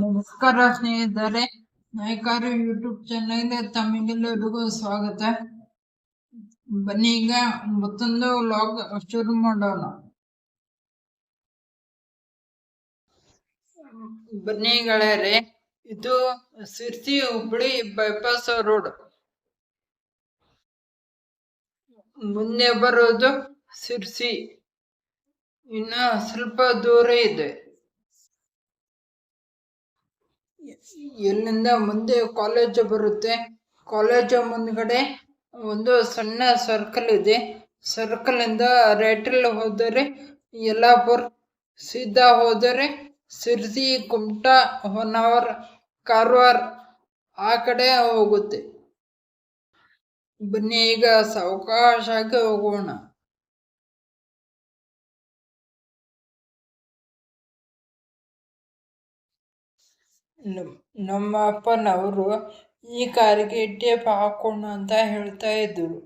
ನಮಸ್ಕಾರ ಸ್ನೇಹಿತರೆ, ನಾಯಕರು ಯೂಟ್ಯೂಬ್ ಚಾನಲ್ಗೆ ತಮಗೆಲ್ಲರಿಗೂ ಸ್ವಾಗತ. ಬನ್ನಿ ಈಗ ಮತ್ತೊಂದು ವ್ಲಾಗ್ ಶುರು ಮಾಡೋಣ. ಬನ್ನಿ ಗೆಳೆಯರೆ, ಇದು ಶಿರ್ಸಿ ಹುಬ್ಬಳ್ಳಿ ಬೈಪಾಸ್ ರೋಡ್. ಮುಂದೆ ಬರೋದು ಶಿರ್ಸಿ, ಇನ್ನ ಸ್ವಲ್ಪ ದೂರ ಇದೆ. ಇಲ್ಲಿಂದ ಮುಂದೆ ಕಾಲೇಜ್ ಬರುತ್ತೆ. ಕಾಲೇಜ್ ಮುಂದ್ಗಡೆ ಒಂದು ಸಣ್ಣ ಸರ್ಕಲ್ ಇದೆ. ಸರ್ಕಲ್ ಇಂದ ರೈಟಲ್ಲಿ ಹೋದರೆ ಯಲ್ಲಾಪುರ್, ಸೀದಾ ಹೋದರೆ ಶಿರ್ಸಿ, ಕುಮಟಾ, ಹೊನ್ನಾವರ, ಕಾರವಾರ ಆ ಕಡೆ ಹೋಗುತ್ತೆ. ಬನ್ನಿ ಈಗ ಸಾವಕಾಶಾಗಿ ಹೋಗೋಣ. ನಮ್ಮ ಅಪ್ಪನವರು ಈ ಕಾರಿಗೆ ಟೇಪ್ ಹಾಕೋಣ ಅಂತ ಹೇಳ್ತಾ ಇದ್ರು.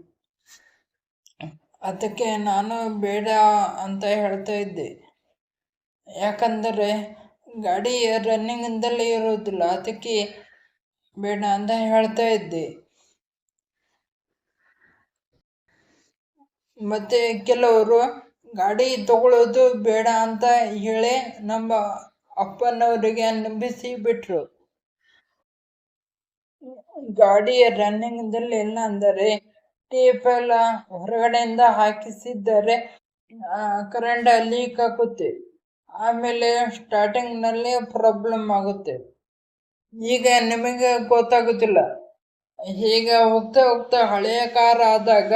ಅದಕ್ಕೆ ನಾನು ಬೇಡ ಅಂತ ಹೇಳ್ತಾ ಇದ್ದೆ. ಯಾಕಂದರೆ ಗಾಡಿ ರನ್ನಿಂಗ್ ಇಂದಲೇ ಇರೋದಿಲ್ಲ, ಅದಕ್ಕೆ ಬೇಡ ಅಂತ ಹೇಳ್ತಾ ಇದ್ದೆ. ಮತ್ತೆ ಕೆಲವರು ಗಾಡಿ ತಗೊಳ್ಳೋದು ಬೇಡ ಅಂತ ಹೇಳಿ ನಮ್ಮ ಅಪ್ಪನವರಿಗೆ ನಂಬಿಸಿ ಬಿಟ್ರು. ಗಾಡಿ ರನ್ನಿಂಗ್ ದಲ್ಲಿ ಇಲ್ಲ ಅಂದರೆ ಟೇಪ್ ಎಲ್ಲ ಹೊರಗಡೆಯಿಂದ ಹಾಕಿಸಿದ್ದಾರೆ, ಕರೆಂಟ್ ಲೀಕ್ ಆಗುತ್ತೆ. ಆಮೇಲೆ ಸ್ಟಾರ್ಟಿಂಗ್ ನಲ್ಲಿ ಪ್ರಾಬ್ಲಮ್ ಆಗುತ್ತೆ. ಈಗ ನಿಮಗೆ ಗೊತ್ತಾಗುತ್ತಿಲ್ಲ. ಈಗ ಹೋಗ್ತಾ ಹೋಗ್ತಾ ಹಳೆಯ ಕಾರ್ ಆದಾಗ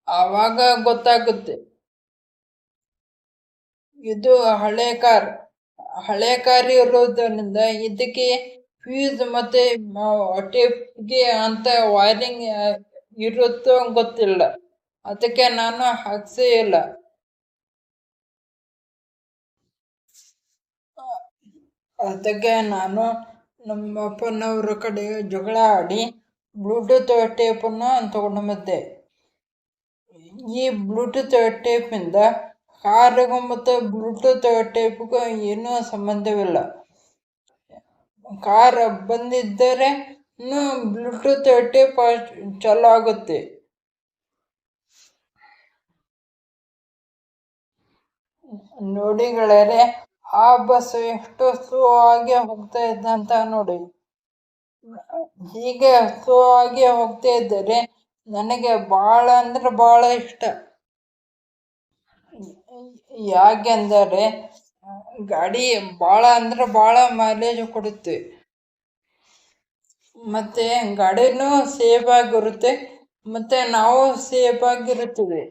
ಆವಾಗ ಗೊತ್ತಾಗುತ್ತೆ. ಇದು ಹಳೆ ಕಾರ್ ಇರೋದ್ರಿಂದ ಇದಕ್ಕೆ ಫ್ಯೂಸ್ ಮತ್ತೆ ಟೇಪ್ಗೆ ಅಂತ ವೈರಿಂಗ್ ಇರುತ್ತೋ ಗೊತ್ತಿಲ್ಲ, ಅದಕ್ಕೆ ನಾನು ಹಾಕ್ಸೇ ಇಲ್ಲ. ಅದಕ್ಕೆ ನಾನು ನಮ್ಮ ಅಪ್ಪನವ್ರ ಕಡೆ ಜಗಳ ಆಡಿ ಬ್ಲೂಟೂತ್ ಟೇಪನ್ನು ತಗೊಂಡು ಬಂದೆ. ಈ ಬ್ಲೂಟೂತ್ ಟೇಪಿಂದ ಕಾರಿಗೂ ಮತ್ತು ಬ್ಲೂಟೂತ್ ಟೇಪ್ಗೂ ಏನೂ ಸಂಬಂಧವಿಲ್ಲ. ಕಾರ್ ಬಂದಿದ್ದರೆ ಬ್ಲೂಟೂತ್ ಟೇಪ್ ಚಾಲು ಆಗುತ್ತೆ. ನೋಡಿ ಗೆಳೆಯರೆ, ಆ ಬಸ್ ಎಷ್ಟು ಸ್ಲೋ ಆಗಿ ಹೋಗ್ತಾ ಇದೆ ಅಂತ ನೋಡಿ. ಹೀಗೆ ಸ್ಲೋ ಆಗಿ ಹೋಗ್ತಾ ಇದ್ದರೆ ನನಗೆ ಬಹಳ ಅಂದ್ರೆ ಬಹಳ ಇಷ್ಟ. ಯಾಕೆಂದರೆ ಗಾಡಿ ಬಹಳ ಅಂದ್ರೆ ಬಹಳ ಮೈಲೇಜ್ ಕೊಡುತ್ತೆ, ಮತ್ತೆ ಗಾಡಿನೂ ಸೇಫ್ ಆಗಿರುತ್ತೆ, ಮತ್ತೆ ನಾವು ಸೇಫ್ ಆಗಿರುತ್ತೇವೆ.